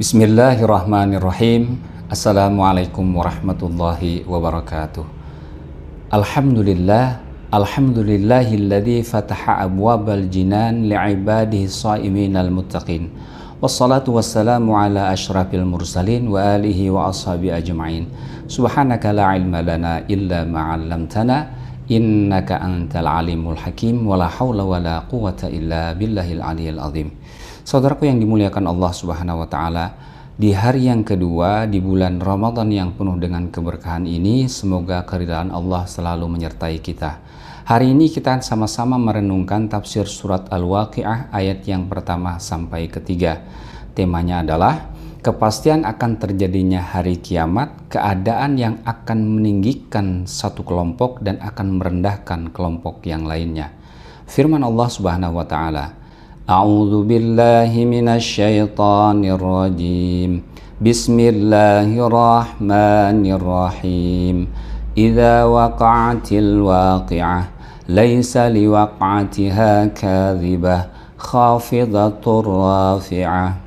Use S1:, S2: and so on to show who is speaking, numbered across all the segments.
S1: Bismillahirrahmanirrahim. Assalamualaikum warahmatullahi wabarakatuh. Alhamdulillahilladzi fataha abwabal jinan li'ibadihi sha'iminal muttaqin. Wassalatu wassalamu ala asyrafil mursalin wa alihi wa ashabi ajma'in. Subhanaka la ilma lana illa ma 'allamtana innaka antal alimul hakim wa la haula wa la quwwata illa billahil aliyil azim. Saudaraku yang dimuliakan Allah Subhanahu wa taala, di hari yang kedua di bulan Ramadan yang penuh dengan keberkahan ini, semoga keridhaan Allah selalu menyertai kita. Hari ini kita sama-sama merenungkan tafsir surat Al-Waqi'ah ayat yang pertama sampai ketiga. Temanya adalah kepastian akan terjadinya hari kiamat, keadaan yang akan meninggikan satu kelompok dan akan merendahkan kelompok yang lainnya. Firman Allah Subhanahu wa taala, A'udzu billahi minasyaitonir rajim. Bismillahirrahmanirrahim. Idza waqa'atil waqi'ah laisa liwaq'atiha kadhibah khafidatur rafi'ah.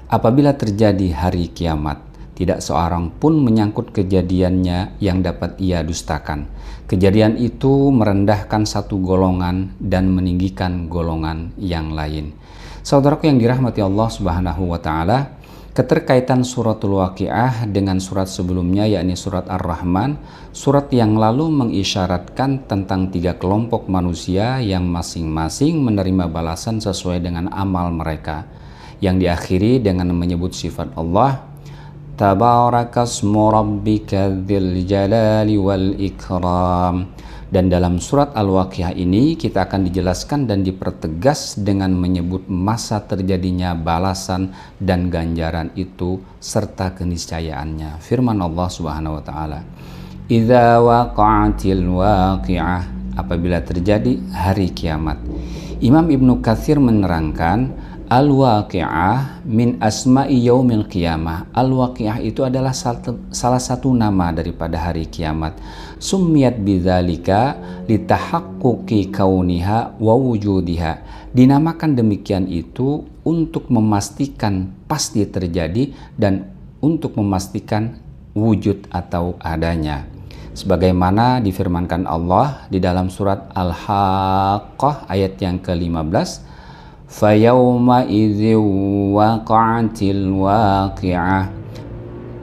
S1: Apabila terjadi hari kiamat, tidak seorang pun menyangkut kejadiannya yang dapat ia dustakan. Kejadian itu merendahkan satu golongan dan meninggikan golongan yang lain. Saudaraku yang dirahmati Allah Subhanahu wa taala, keterkaitan suratul Waqi'ah dengan surat sebelumnya yakni surat Ar-Rahman, surat yang lalu mengisyaratkan tentang tiga kelompok manusia yang masing-masing menerima balasan sesuai dengan amal mereka, yang diakhiri dengan menyebut sifat Allah, Tabarakasmu rabbika dzil jalali wal ikram. Dan dalam surat Al-Waqi'ah ini kita akan dijelaskan dan dipertegas dengan menyebut masa terjadinya balasan dan ganjaran itu serta keniscayaannya. Firman Allah Subhanahu wa taala, Idza waqa'atil waqi'ah, apabila terjadi hari kiamat. Imam Ibnu Katsir menerangkan Al-Waqi'ah min asma'i yaumil qiyamah. Al-Waqi'ah itu adalah salah satu nama daripada hari kiamat. Summiyat bidzalika litahaqquqi kauniha wa wujudiha. Dinamakan demikian itu untuk memastikan pasti terjadi dan untuk memastikan wujud atau adanya. Sebagaimana difirmankan Allah di dalam surat Al-Haqqah ayat yang ke-15, Fayawma idzi waqa'atil waqi'ah.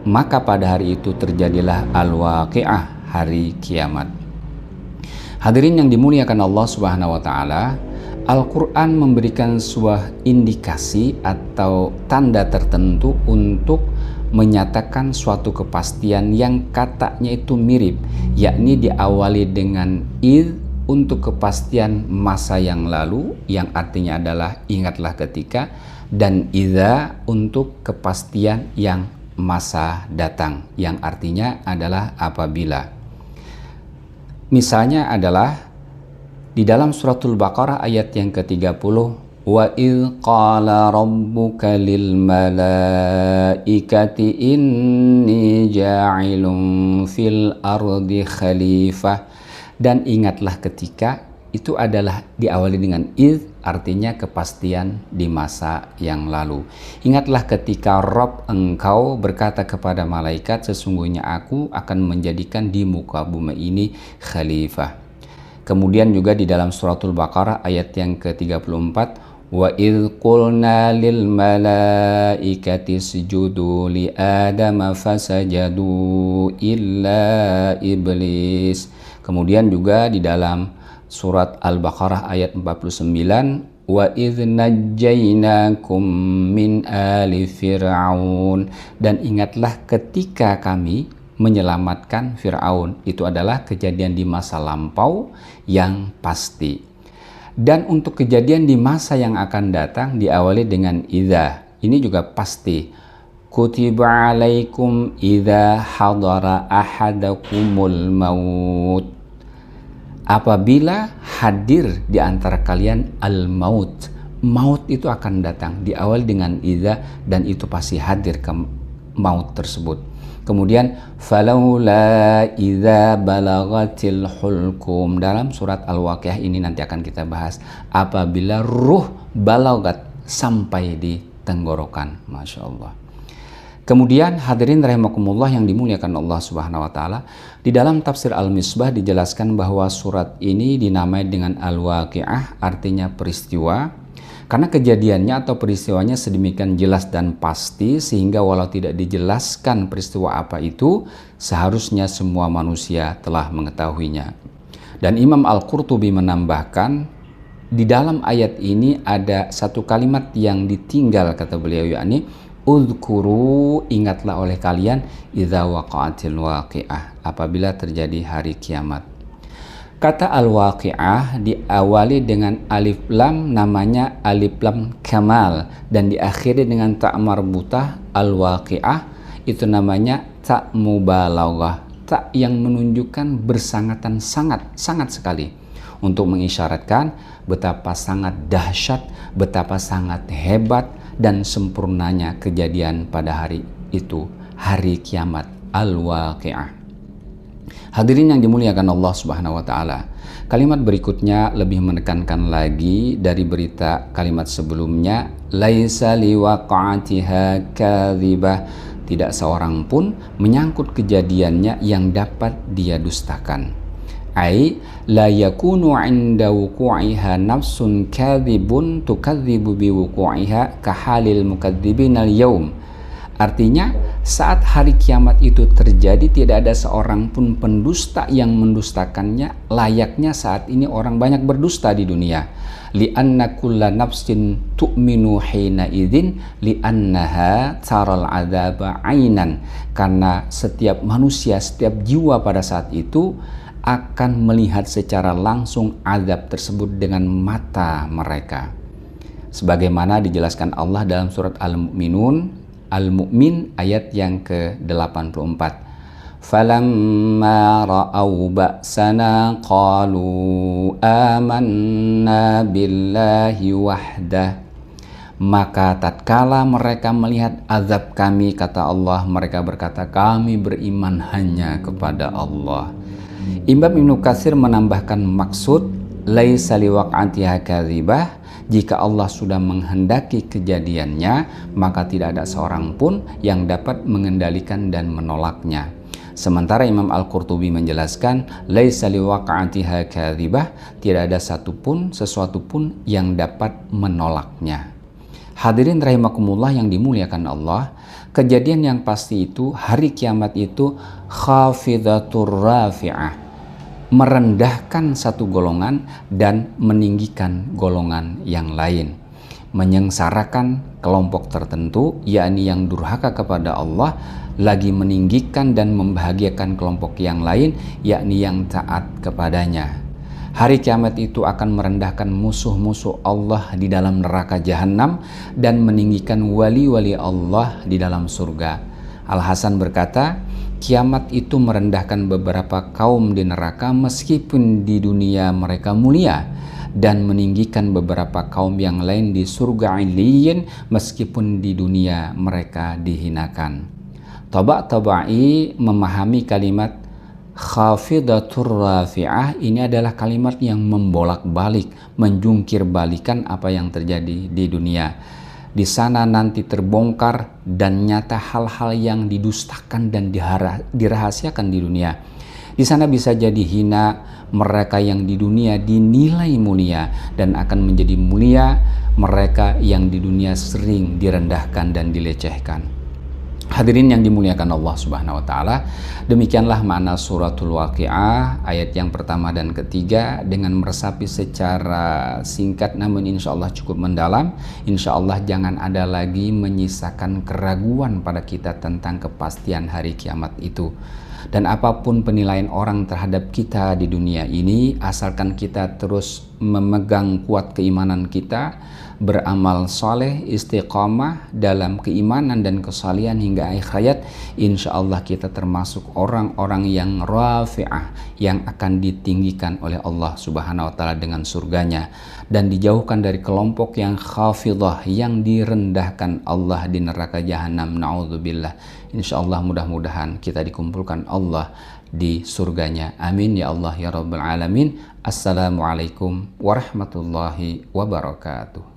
S1: Maka pada hari itu terjadilah al-waqi'ah, hari kiamat. Hadirin yang dimuliakan Allah Subhanahu wa taala, Al-Qur'an memberikan sebuah indikasi atau tanda tertentu untuk menyatakan suatu kepastian yang katanya itu mirip, yakni diawali dengan id untuk kepastian masa yang lalu, yang artinya adalah ingatlah ketika, dan idza untuk kepastian yang masa datang, yang artinya adalah apabila. Misalnya adalah di dalam suratul Baqarah ayat yang ke-30, wa idz qala rabbuka lil malaikati inni ja'ilun fil ardi khalifah. Dan ingatlah ketika, itu adalah diawali dengan id, artinya kepastian di masa yang lalu. Ingatlah ketika Rabb engkau berkata kepada malaikat, sesungguhnya aku akan menjadikan di muka bumi ini khalifah. Kemudian juga di dalam suratul Baqarah ayat yang ke-34, wa idz qulna lil malaikati isjudu li adama fasajadu illa iblis. Kemudian juga di dalam surat Al-Baqarah ayat 49, wa idz najjaynakum min ali fir'aun. Dan ingatlah ketika kami menyelamatkan Fir'aun. Itu adalah kejadian di masa lampau yang pasti. Dan untuk kejadian di masa yang akan datang diawali dengan idza. Ini juga pasti. Kutiba alaikum idza hadara ahadakumul maut. Apabila hadir di antara kalian al-maut. Maut itu akan datang. Diawali dengan idza dan itu pasti hadir ke maut tersebut. Kemudian falaula idza balagatil hulqum. Dalam surat Al-Waqi'ah ini nanti akan kita bahas. Apabila ruh balagat sampai di tenggorokan. Masya Allah. Kemudian hadirin rahimakumullah yang dimuliakan Allah Subhanahu wa taala, di dalam tafsir Al-Misbah dijelaskan bahwa surat ini dinamai dengan Al-Waqi'ah, artinya peristiwa, karena kejadiannya atau peristiwanya sedemikian jelas dan pasti sehingga walau tidak dijelaskan peristiwa apa itu, seharusnya semua manusia telah mengetahuinya. Dan Imam Al-Qurtubi menambahkan, di dalam ayat ini ada satu kalimat yang ditinggal, kata beliau, yakni Udhkuru, ingatlah oleh kalian, idza waqa'atil waqi'ah, apabila terjadi hari kiamat. Kata al-waqi'ah diawali dengan alif lam, namanya alif lam kamal, dan diakhiri dengan ta marbutah al-waqi'ah, itu namanya ta mubalaghah, ta yang menunjukkan bersangatan sangat sekali, untuk mengisyaratkan betapa sangat dahsyat, betapa sangat hebat dan sempurnanya kejadian pada hari itu, hari kiamat, al-waqi'ah. Hadirin yang dimuliakan Allah Subhanahu wa taala, kalimat berikutnya lebih menekankan lagi dari berita kalimat sebelumnya, laisa liwaqa'atiha kadhibah, tidak seorang pun menyangkut kejadiannya yang dapat dia dustakan. Ai la yakunu 'inda wuqu'iha nafsun kadhibun tukadzibu bi wuqu'iha ka halil mukadzibina al-yaum. Artinya, saat hari kiamat itu terjadi tidak ada seorang pun pendusta yang mendustakannya, layaknya saat ini orang banyak berdusta di dunia. Li'anna kulla nafsin tu'minu hina idzin li'annaha taral 'adzaba 'ainan, karena setiap manusia, setiap jiwa pada saat itu akan melihat secara langsung azab tersebut dengan mata mereka. Sebagaimana dijelaskan Allah dalam surat Al-Mu'min ayat yang ke-84. Falamma ra'au ba'sana qalu amanna billahi wahdah. Maka tatkala mereka melihat azab kami, kata Allah, mereka berkata, kami beriman hanya kepada Allah. Imam Ibnu Katsir menambahkan maksud laisa liwaq'atiha kadzibah, jika Allah sudah menghendaki kejadiannya, maka tidak ada seorang pun yang dapat mengendalikan dan menolaknya. Sementara Imam Al-Qurtubi menjelaskan laisa liwaq'atiha kadzibah, tidak ada sesuatu pun yang dapat menolaknya. Hadirin rahimakumullah yang dimuliakan Allah, kejadian yang pasti itu, hari kiamat itu khafidatur rafi'ah, merendahkan satu golongan dan meninggikan golongan yang lain, menyengsarakan kelompok tertentu, yakni yang durhaka kepada Allah, lagi meninggikan dan membahagiakan kelompok yang lain, yakni yang taat kepadanya. Hari kiamat itu akan merendahkan musuh-musuh Allah di dalam neraka jahanam dan meninggikan wali-wali Allah di dalam surga. Al-Hasan berkata, kiamat itu merendahkan beberapa kaum di neraka meskipun di dunia mereka mulia, dan meninggikan beberapa kaum yang lain di surga Iliyin meskipun di dunia mereka dihinakan. Tabai memahami kalimat khafidatur rafi'ah ini adalah kalimat yang membolak-balik, menjungkir balikan apa yang terjadi di dunia. Di sana nanti terbongkar dan nyata hal-hal yang didustakan dan dirahasiakan di dunia. Di sana bisa jadi hina mereka yang di dunia dinilai mulia, dan akan menjadi mulia mereka yang di dunia sering direndahkan dan dilecehkan. Hadirin yang dimuliakan Allah Subhanahu wa taala, demikianlah makna suratul Waqi'ah ayat yang pertama dan ketiga dengan meresapi secara singkat namun insya Allah cukup mendalam. Insya Allah jangan ada lagi menyisakan keraguan pada kita tentang kepastian hari kiamat itu. Dan apapun penilaian orang terhadap kita di dunia ini, asalkan kita terus memegang kuat keimanan kita, beramal soleh, istiqamah dalam keimanan dan kesalihan hingga akhir hayat, insya Allah kita termasuk orang-orang yang rafi'ah, yang akan ditinggikan oleh Allah Subhanahu wa taala dengan surganya, dan dijauhkan dari kelompok yang khafidah, yang direndahkan Allah di neraka jahanam. Na'udzubillah. Insya Allah mudah-mudahan kita dikumpulkan Allah di surganya. Amin ya Allah ya Rabbal Alamin. Assalamualaikum warahmatullahi wabarakatuh.